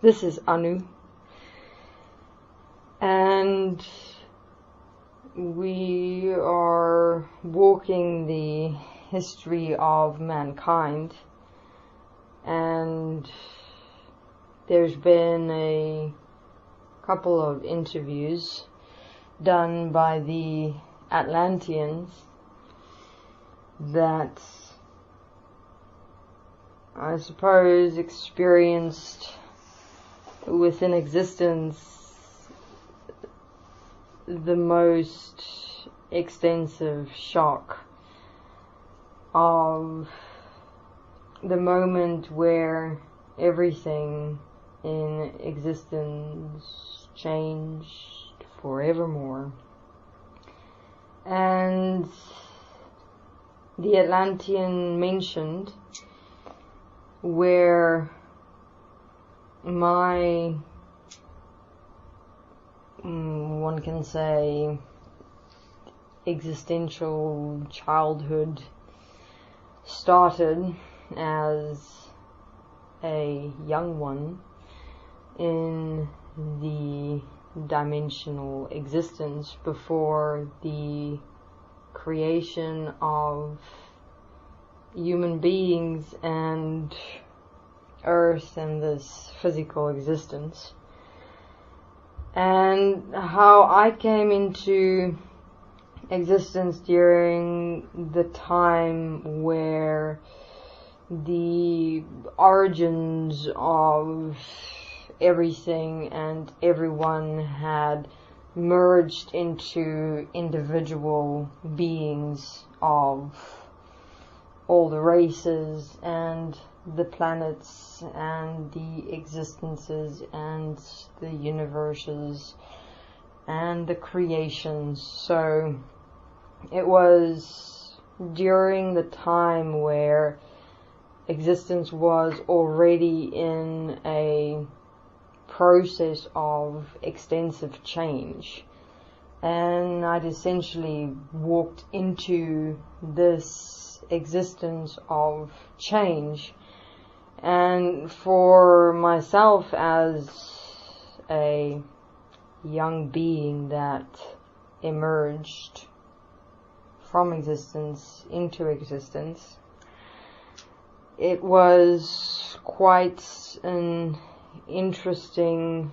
This is Anu, and we are walking the history of mankind, and there's been a couple of interviews done by the Atlanteans that I suppose experienced within existence the most extensive shock of the moment where everything in existence changed forevermore. And the Atlantean mentioned where my, one can say, existential childhood started as a young one in the dimensional existence before the creation of human beings and Earth and this physical existence, and how I came into existence during the time where the origins of everything and everyone had merged into individual beings of all the races and the planets and the existences and the universes and the creations. So it was during the time where existence was already in a process of extensive change, and I'd essentially walked into this existence of change. And for myself as a young being that emerged from existence into existence, it was quite an interesting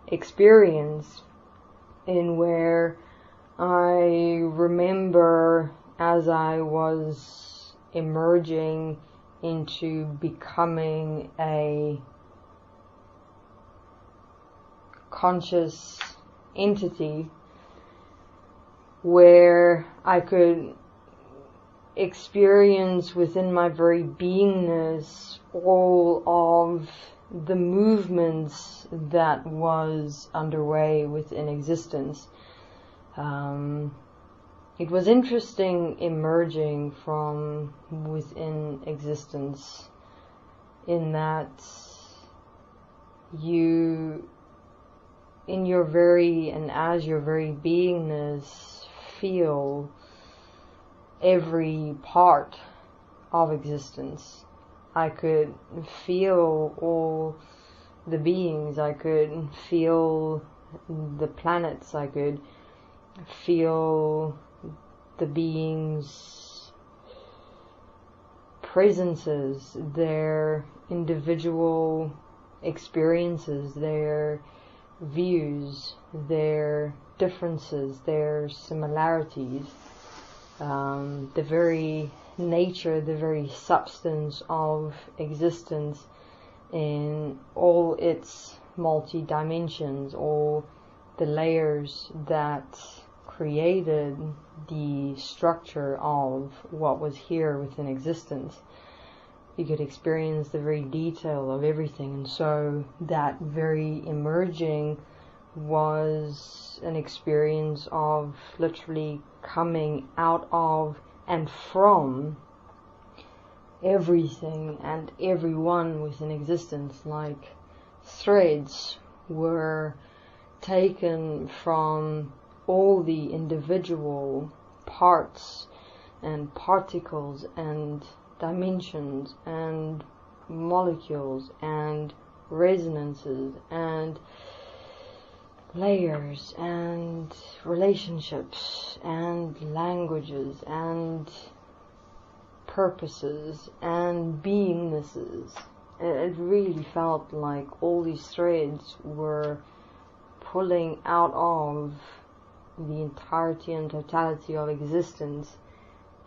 experience in where I remember as I was emerging into becoming a conscious entity where I could experience within my very beingness all of the movements that was underway within existence. It was interesting emerging from within existence in that you, in your very, and as your very beingness, feel every part of existence. I could feel all the beings, I could feel the planets, I could feel the beings' presences, their individual experiences, their views, their differences, their similarities, the very nature, the very substance of existence in all its multi-dimensions, all the layers that created the structure of what was here within existence. You could experience the very detail of everything, and so that very emerging was an experience of literally coming out of and from everything and everyone within existence. Like threads were taken from all the individual parts and particles and dimensions and molecules and resonances and layers and relationships and languages and purposes and beingnesses. It really felt like all these threads were pulling out of the entirety and totality of existence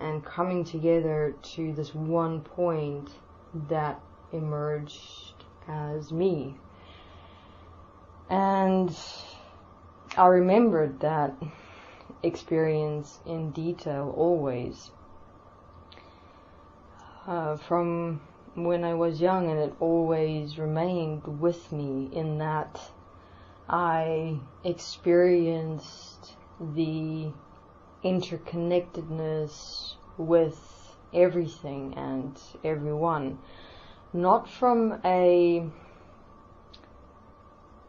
and coming together to this one point that emerged as me. And I remembered that experience in detail always, from when I was young, and it always remained with me in that I experienced the interconnectedness with everything and everyone, not from a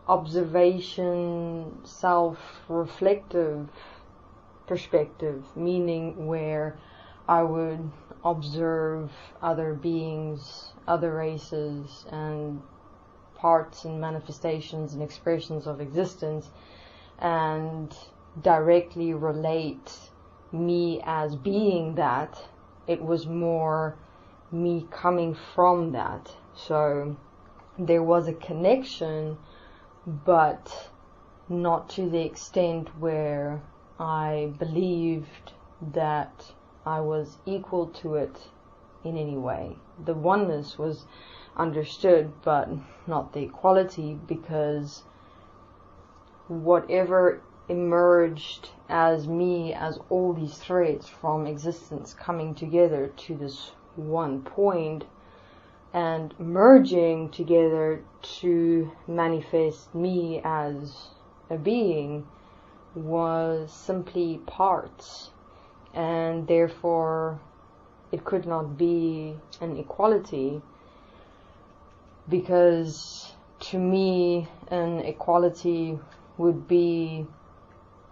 observation, self-reflective perspective, meaning where I would observe other beings, other races, and parts and manifestations and expressions of existence, and directly relate me as being that. It was more me coming from that. So there was a connection, but not to the extent where I believed that I was equal to it in any way. The oneness was understood, but not the equality, because whatever emerged as me, as all these threads from existence coming together to this one point and merging together to manifest me as a being, was simply parts, and therefore it could not be an equality, because to me an equality would be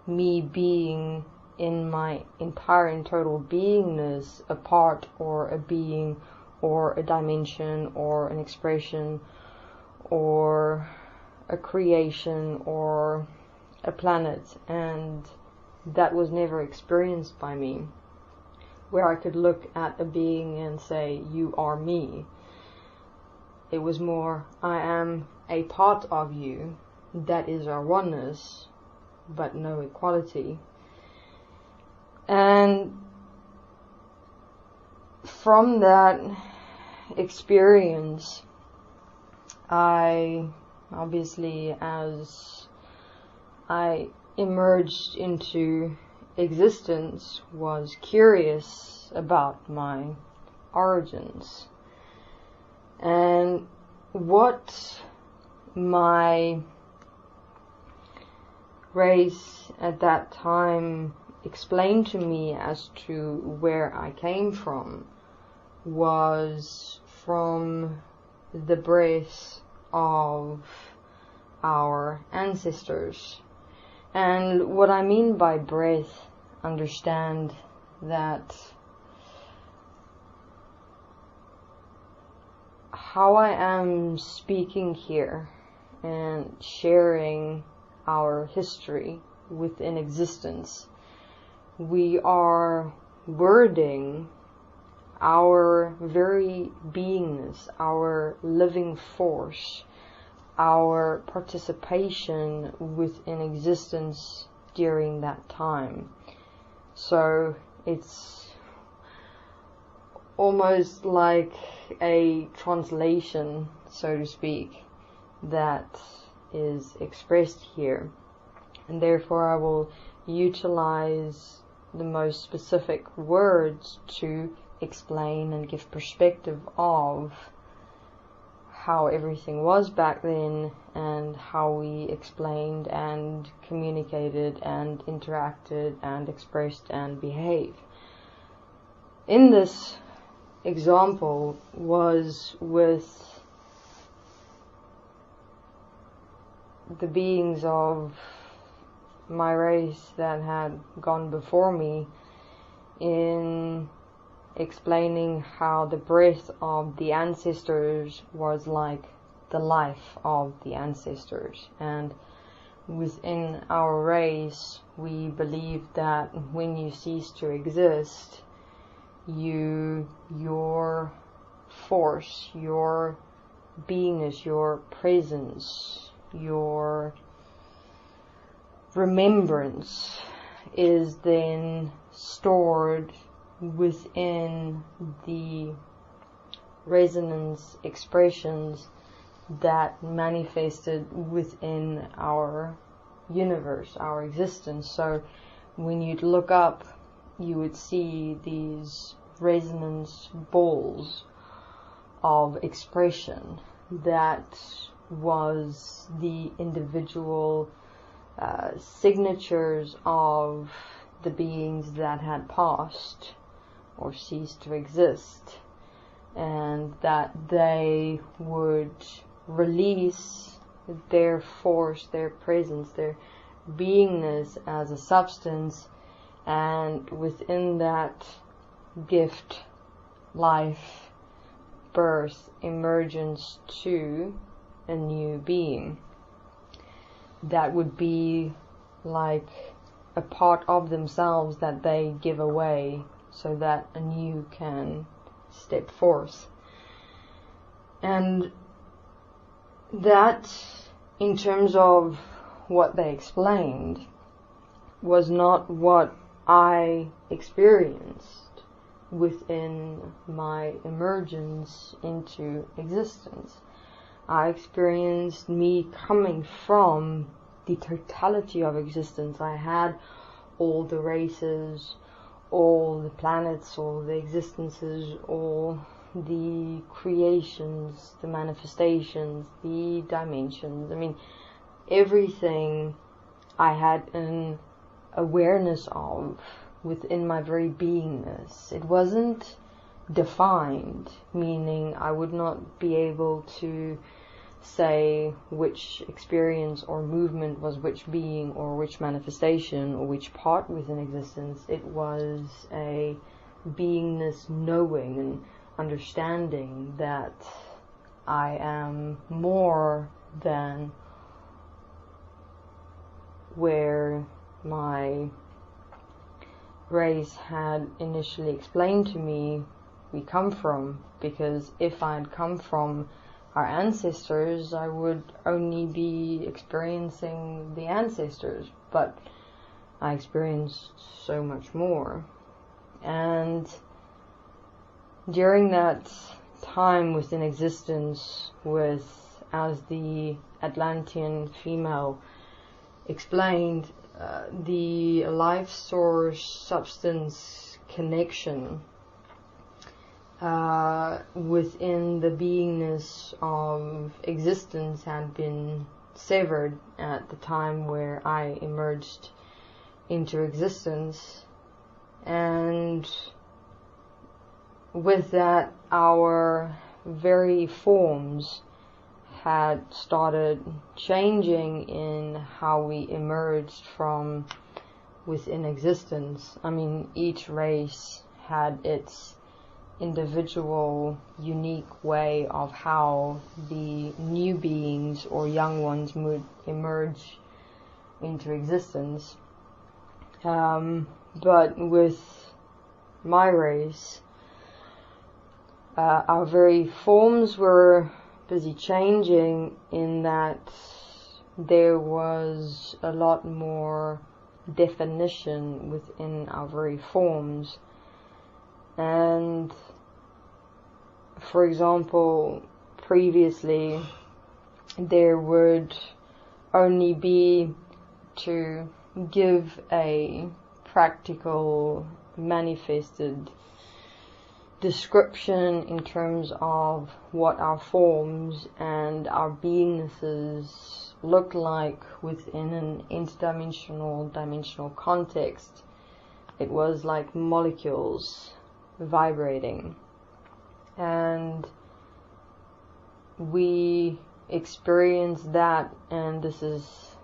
me being in my entire and total beingness a part or a being or a dimension or an expression or a creation or a planet, and that was never experienced by me, where I could look at a being and say, you are me. It was more, I am a part of you, that is our oneness, but no equality. And from that experience, I obviously, as I emerged into existence, was curious about my origins and what my race at that time explained to me as to where I came from was from the breath of our ancestors. And what I mean by breath, understand that how I am speaking here and sharing our history within existence, we are wording our very beingness, our living force, our participation within existence during that time. So it's almost like a translation, so to speak, that is expressed here. And therefore I will utilize the most specific words to explain and give perspective of how everything was back then and how we explained and communicated and interacted and expressed and behaved. In this example was with the beings of my race that had gone before me, in explaining how the breath of the ancestors was like the life of the ancestors. And within our race, we believe that when you cease to exist, your force, your beingness, your presence, your remembrance is then stored within the resonance expressions that manifested within our universe, our existence. So when you'd look up, you would see these resonance balls of expression that was the individual signatures of the beings that had passed or ceased to exist, and that they would release their force, their presence, their beingness as a substance, and within that gift, life, birth, emergence to a new being that would be like a part of themselves that they give away so that a new can step forth. And that, in terms of what they explained, was not what I experienced within my emergence into existence. I experienced me coming from the totality of existence. I had all the races, all the planets, all the existences, all the creations, the manifestations, the dimensions. I mean, everything I had an awareness of within my very beingness. It wasn't defined, meaning I would not be able to say which experience or movement was which being or which manifestation or which part within existence. It was a beingness knowing and understanding that I am more than where my race had initially explained to me we come from, because if I'd come from our ancestors, I would only be experiencing the ancestors, but I experienced so much more. And during that time within existence, with, as the Atlantean female explained, the life source substance connection within the beingness of existence had been severed at the time where I emerged into existence. And with that, our very forms had started changing in how we emerged from within existence. I mean, each race had its individual, unique way of how the new beings or young ones would emerge into existence. But with my race, our very forms were busy changing, in that there was a lot more definition within our very forms. And for example, previously there would only be, to give a practical manifested description in terms of what our forms and our beingnesses look like within an interdimensional, dimensional context. It was like molecules vibrating. And we experience that, and this is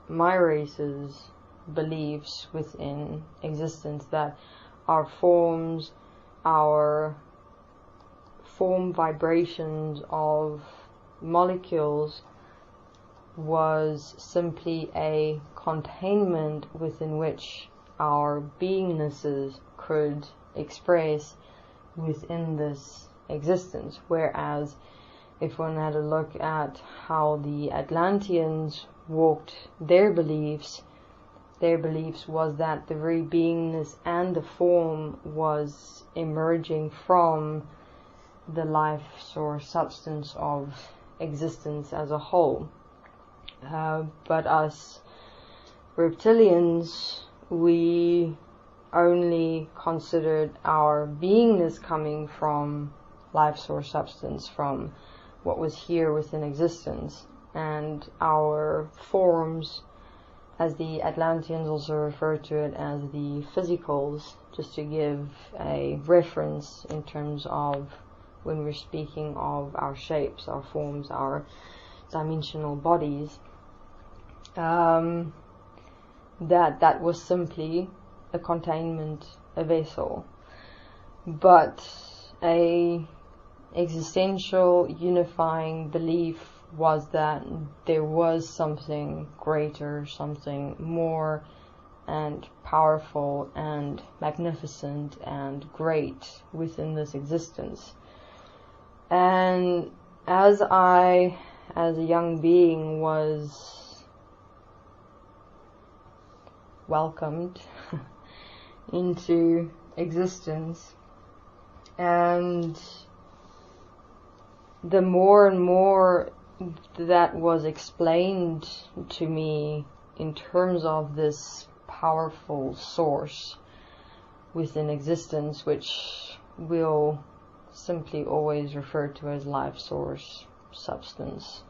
my race's beliefs within existence, that our forms, our form vibrations of molecules was simply a containment within which our beingnesses could express within this existence. Whereas if one had a look at how the Atlanteans walked their beliefs was that the very beingness and the form was emerging from the life source substance of existence as a whole. But us reptilians, we only considered our beingness coming from life source substance, from what was here within existence, and our forms, as the Atlanteans also refer to it as the physicals, just to give a reference in terms of when we're speaking of our shapes, our forms, our dimensional bodies, that was simply a containment, a vessel. But a existential unifying belief was that there was something greater, something more and powerful and magnificent and great within this existence. And as I, as a young being, was welcomed into existence, and the more and more that was explained to me in terms of this powerful source within existence, which we'll simply always refer to as life source substance,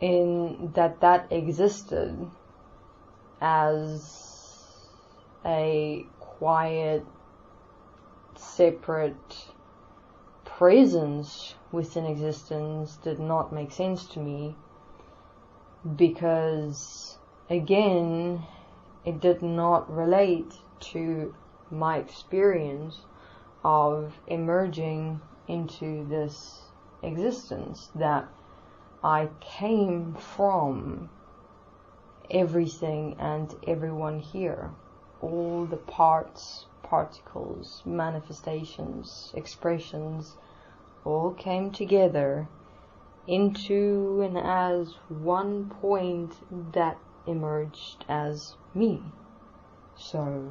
in that existed as a quiet, separate presence within existence did not make sense to me, because again, it did not relate to my experience of emerging into this existence, that I came from everything and everyone here. All the parts, particles, manifestations, expressions, all came together into and as one point that emerged as me. So,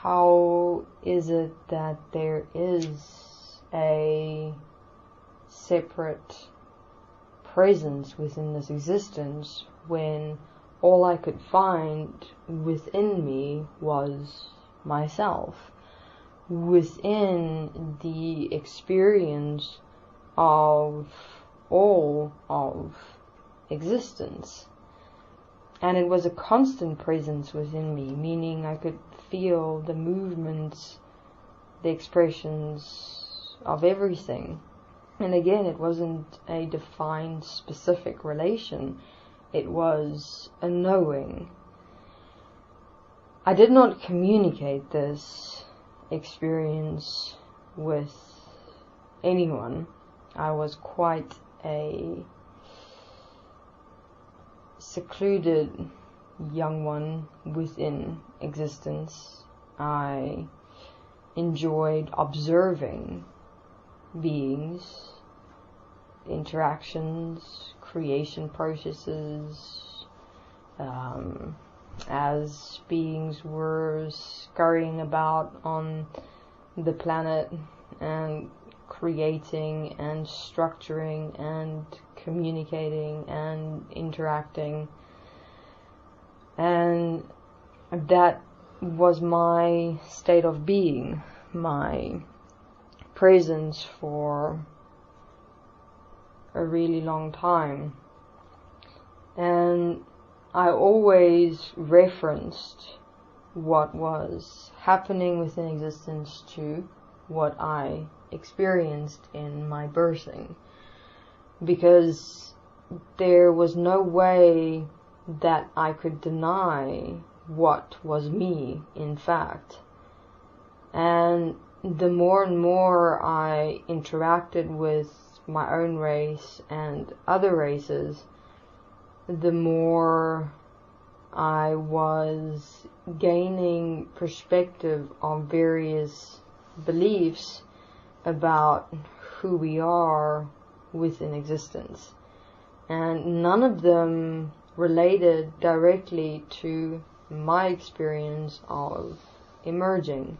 how is it that there is a separate presence within this existence when all I could find within me was myself, within the experience of all of existence? And it was a constant presence within me, meaning I could feel the movements, the expressions of everything. And again, it wasn't a defined specific relation. It was a knowing. I did not communicate this experience with anyone. I was quite a secluded young one within existence. I enjoyed observing beings, interactions, creation processes, as beings were scurrying about on the planet and creating and structuring and communicating and interacting. And that was my state of being, my presence for a really long time. And I always referenced what was happening within existence to what I experienced in my birthing, because there was no way that I could deny what was me, in fact. And the more and more I interacted with my own race and other races, the more I was gaining perspective on various beliefs about who we are within existence. And none of them related directly to my experience of emerging.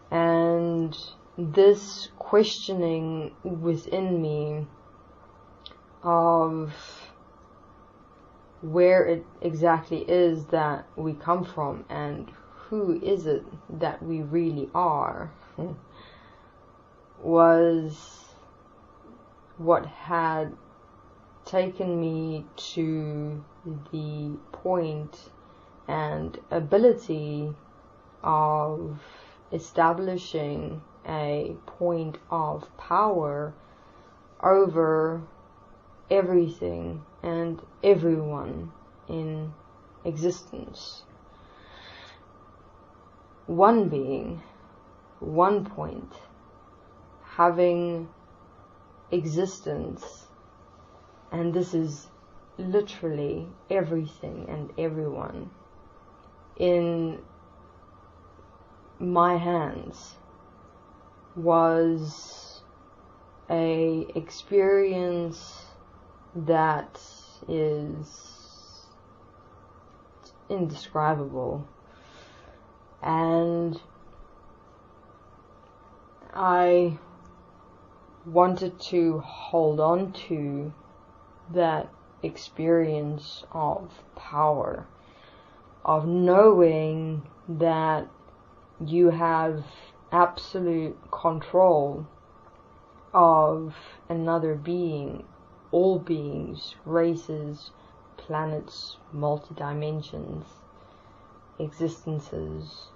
And this questioning within me of where it exactly is that we come from and who is it that we really are was what had taken me to the point and ability of establishing a point of power over everything and everyone in existence. One being, one point, having existence, and this is literally everything and everyone in my hands, was a experience that is indescribable. And I wanted to hold on to that experience of power, of knowing that you have absolute control of another being, all beings, races, planets, multi-dimensions, existences,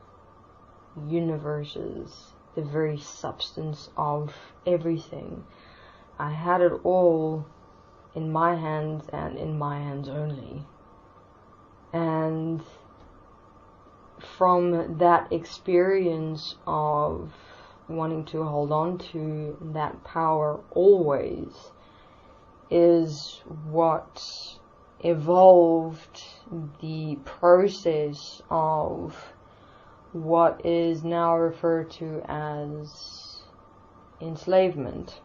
universes, the very substance of everything. I had it all in my hands and in my hands only. And from that experience of wanting to hold on to that power always is what evolved the process of what is now referred to as enslavement.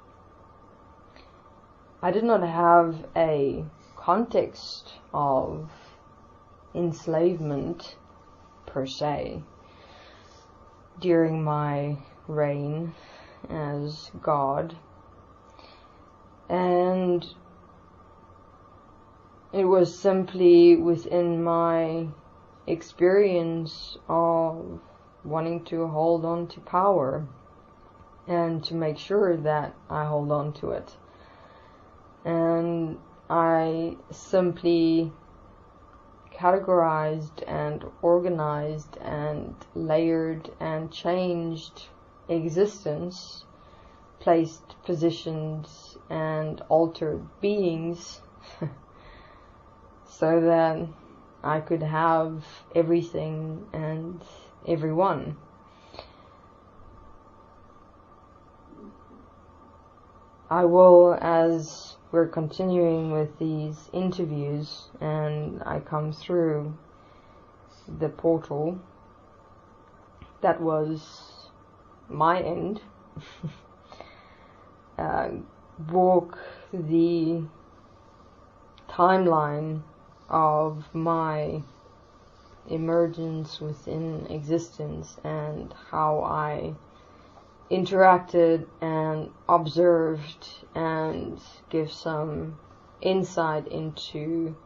I did not have a context of enslavement per se during my reign as God, and it was simply within my experience of wanting to hold on to power and to make sure that I hold on to it. And I simply categorized and organized and layered and changed existence, placed positions and altered beings so that I could have everything and everyone. I will, as we're continuing with these interviews and I come through the portal that was my end, walk the timeline of my emergence within existence and how I interacted and observed and give some insight into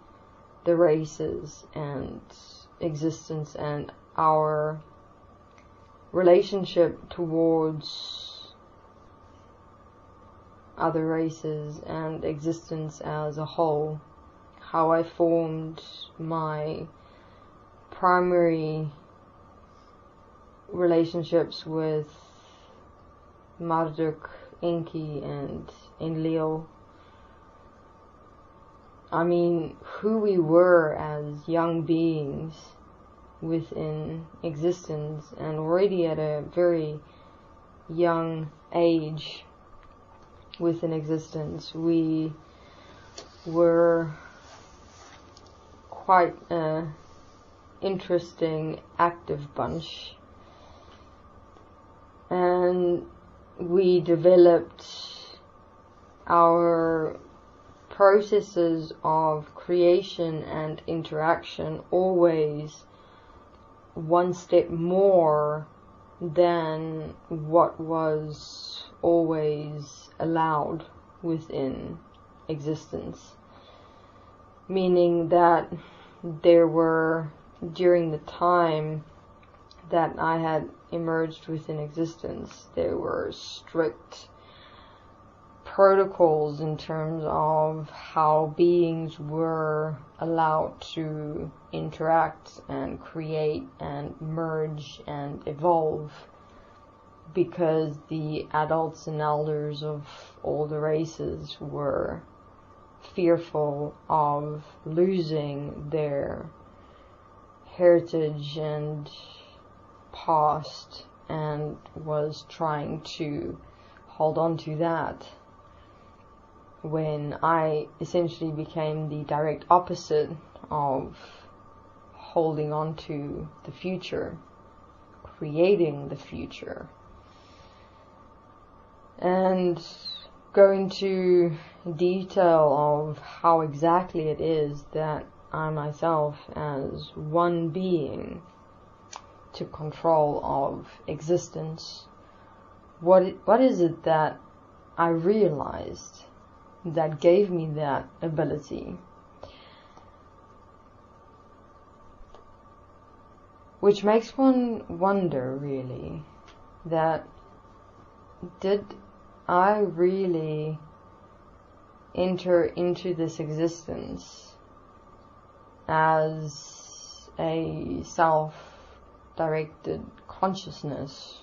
the races and existence and our relationship towards other races and existence as a whole, how I formed my primary relationships with Marduk, Enki, and Enlil. I mean, who we were as young beings within existence, and already at a very young age within existence we were quite an interesting, active bunch, and we developed our processes of creation and interaction always one step more than what was always allowed within existence. Meaning that there were, during the time that I had emerged within existence, there were strict protocols in terms of how beings were allowed to interact and create and merge and evolve, because the adults and elders of all the races were fearful of losing their heritage and past, and was trying to hold on to that, when I essentially became the direct opposite of holding on to the future, creating the future. And go into detail of how exactly it is that I myself, as one being, took control of existence. What is it that I realized that gave me that ability? Which makes one wonder, really, that did I really enter into this existence as a self-directed consciousness,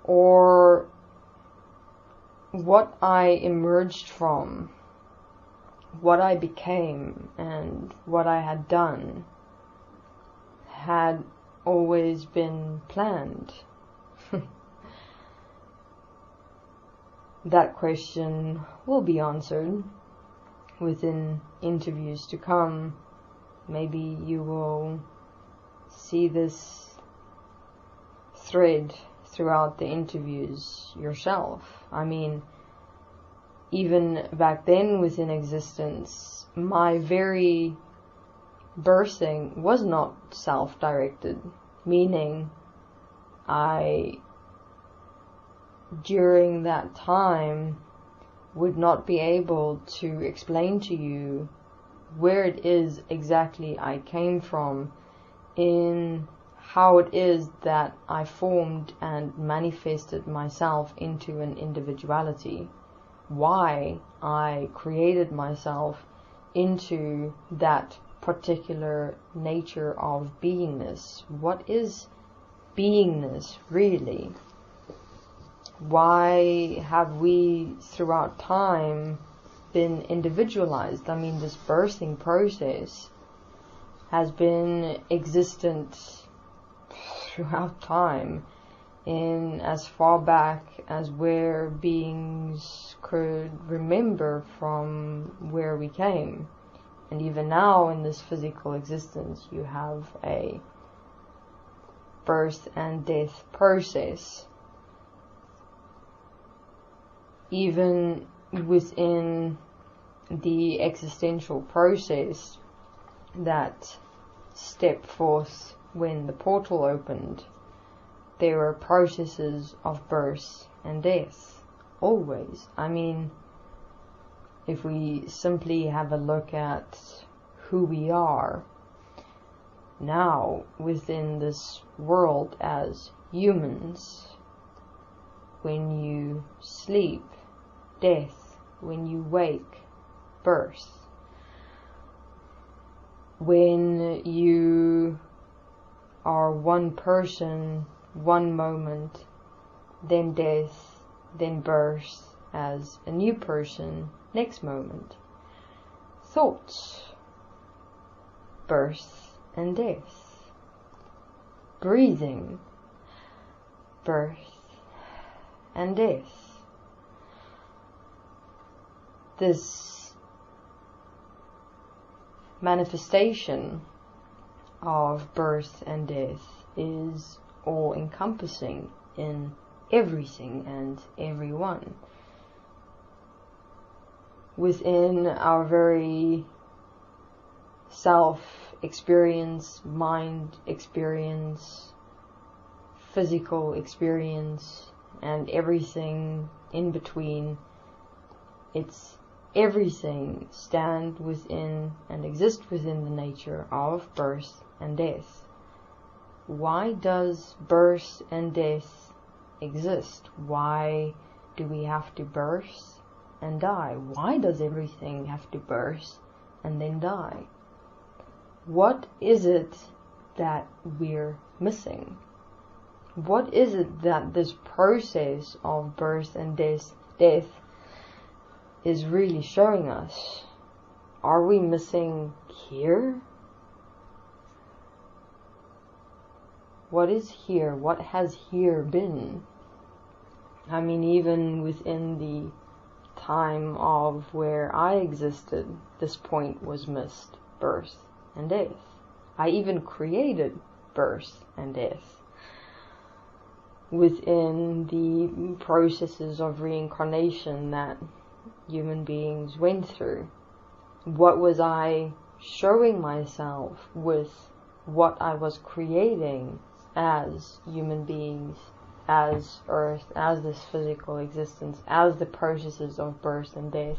or what I emerged from, what I became, and what I had done had always been planned? That question will be answered within interviews to come. Maybe you will see this thread throughout the interviews yourself. I mean, even back then within existence, my very birthing was not self-directed, meaning I, during that time, would not be able to explain to you where it is exactly I came from, in how it is that I formed and manifested myself into an individuality, why I created myself into that particular nature of beingness. What is beingness really? Why have we throughout time been individualized? I mean, this birthing process has been existent throughout time, in as far back as where beings could remember from where we came. And even now in this physical existence, you have a birth and death process. Even within the existential process that stepped forth when the portal opened, there were processes of birth and death, always. I mean, if we simply have a look at who we are now within this world as humans, when you sleep, death; when you wake, birth; when you are one person, one moment, then death, then birth as a new person next moment. Thoughts, birth and death. breathing, birth and death. This manifestation of birth and death is all-encompassing in everything and everyone. Within our very self-experience, mind experience, physical experience, and everything in between, it's everything stand within and exist within the nature of birth and death. Why does birth and death exist? Why do we have to birth and die? Why does everything have to birth and then die? What is it that we're missing? What is it that this process of birth and death is really showing us? Are we missing here? What is here? What has here been? I mean, even within the time of where I existed, this point was missed. Birth and death. I even created birth and death within the processes of reincarnation that human beings went through. What was I showing myself with what I was creating as human beings, as earth, as this physical existence, as the processes of birth and death?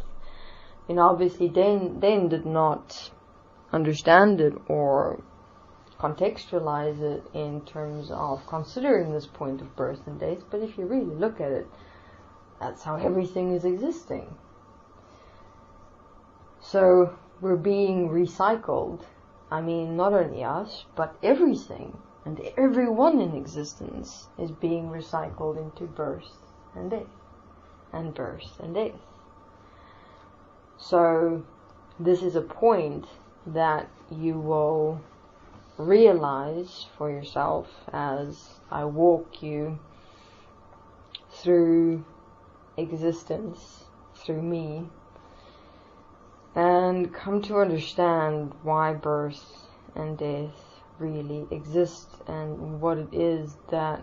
And obviously then did not understand it or contextualize it in terms of considering this point of birth and death, but if you really look at it, that's how everything is existing. So we're being recycled. I mean, not only us, but everything and everyone in existence is being recycled into birth and death, and birth and death. So this is a point that you will realize for yourself as I walk you through existence, through me, and come to understand why birth and death really exist and what it is that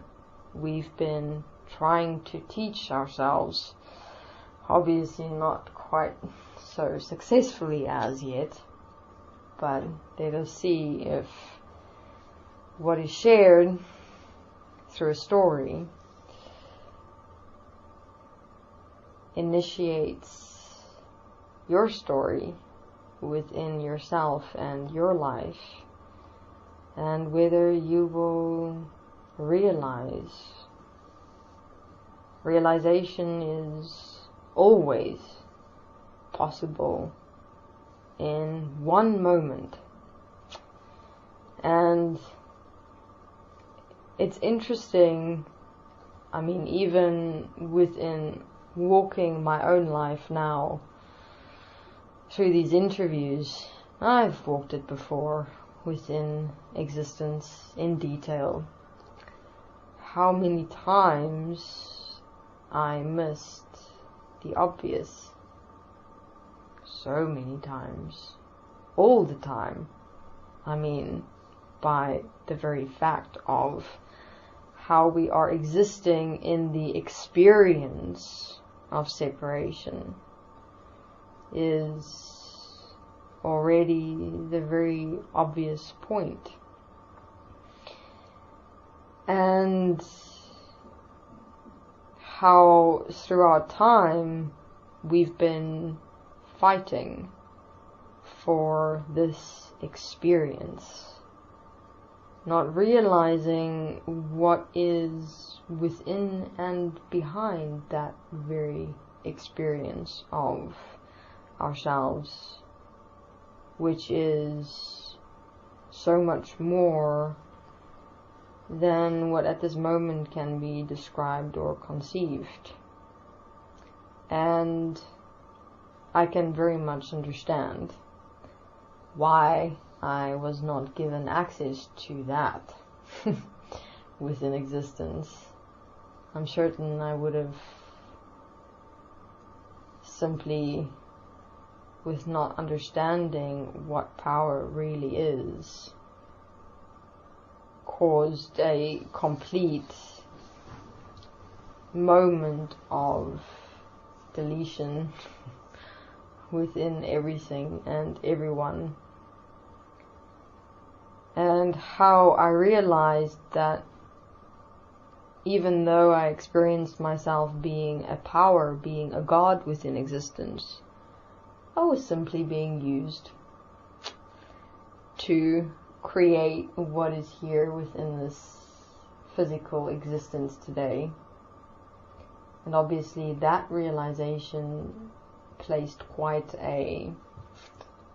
we've been trying to teach ourselves. Obviously not quite so successfully as yet, but let us see if what is shared through a story initiates your story within yourself and your life, and whether you will realize. Realization is always possible in one moment. And it's interesting, I mean, even within walking my own life now through these interviews, I've walked it before within existence in detail. How many times I missed the obvious. So many times. All the time. I mean, by the very fact of how we are existing in the experience of separation is already the very obvious point. And how throughout time we've been fighting for this experience, not realizing what is within and behind that very experience of ourselves, which is so much more than what at this moment can be described or conceived. And I can very much understand why I was not given access to that. within existence, I'm certain I would have simply, with not understanding what power really is, caused a complete moment of deletion within everything and everyone. And how I realized that even though I experienced myself being a power, being a god within existence, I was simply being used to create what is here within this physical existence today. And obviously that realization placed quite a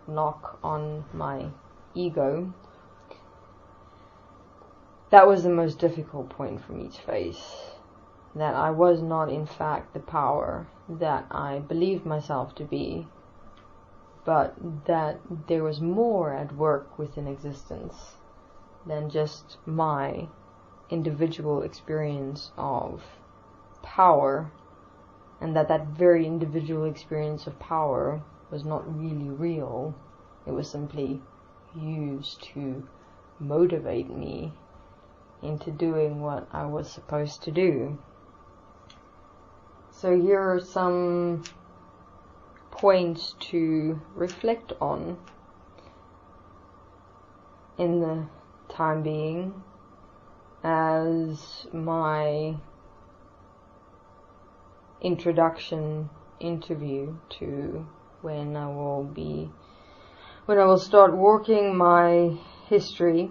knock on my ego. That was the most difficult point for me to face. That I was not in fact the power that I believed myself to be, but that there was more at work within existence than just my individual experience of power, and that very individual experience of power was not really real. It was simply used to motivate me into doing what I was supposed to do. So here are some points to reflect on in the time being as my introduction interview to when I will start working my history,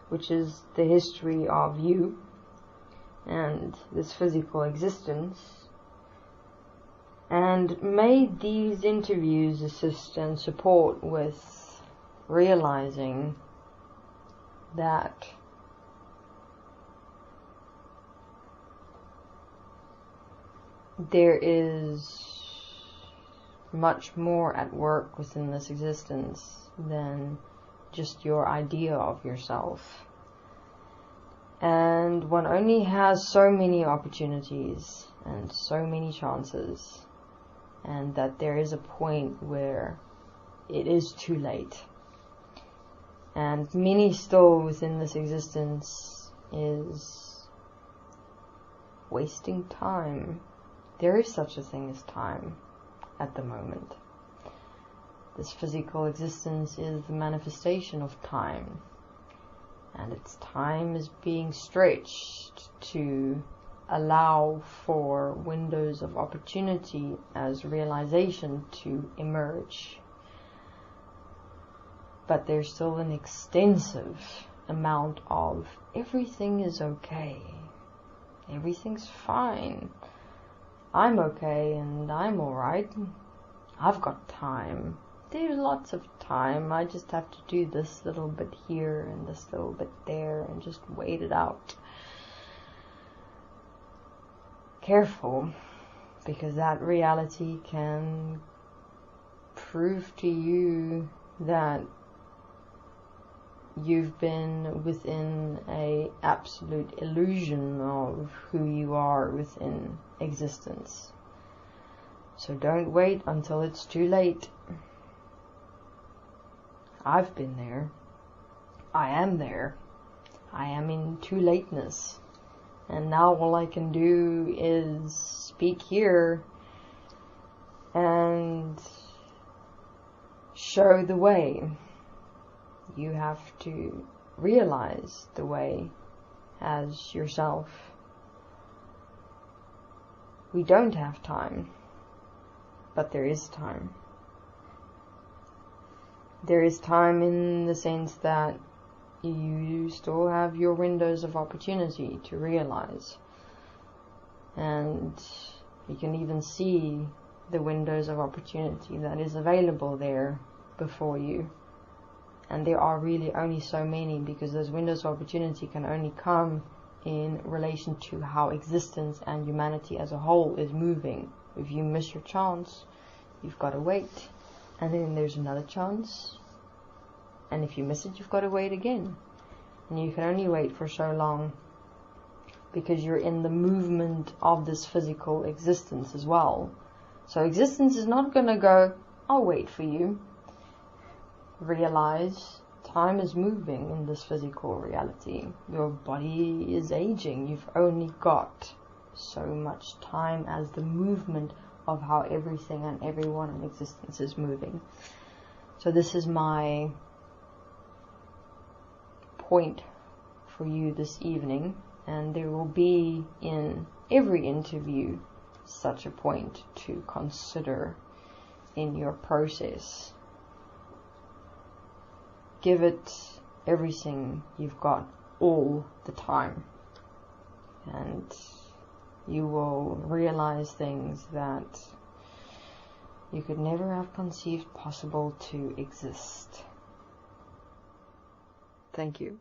which is the history of you and this physical existence. And may these interviews assist and support with realizing that there is much more at work within this existence than just your idea of yourself. And one only has so many opportunities and so many chances, and that there is a point where it is too late. And many still within this existence is wasting time. There is such a thing as time at the moment. This physical existence is the manifestation of time, and its time is being stretched to allow for windows of opportunity as realization to emerge. But there's still an extensive amount of everything is okay, everything's fine, I'm okay and I'm alright, I've got time, there's lots of time, I just have to do this little bit here and this little bit there and just wait it out. Careful, because that reality can prove to you that you've been within a absolute illusion of who you are within existence. So don't wait until it's too late. I've been there. I am there. I am in too lateness. And now all I can do is speak here and show the way. You have to realize the way as yourself. We don't have time, but there is time. There is time in the sense that you still have your windows of opportunity to realize. And you can even see the windows of opportunity that is available there before you. And there are really only so many, because those windows of opportunity can only come in relation to how existence and humanity as a whole is moving. If you miss your chance, you've got to wait. And then there's another chance. And if you miss it, you've got to wait again. And you can only wait for so long because you're in the movement of this physical existence as well. So existence is not going to go, I'll wait for you. Realize time is moving in this physical reality. Your body is aging. You've only got so much time as the movement of how everything and everyone in existence is moving. So this is my point for you this evening, and there will be in every interview such a point to consider in your process. Give it everything you've got all the time, and you will realize things that you could never have conceived possible to exist. Thank you.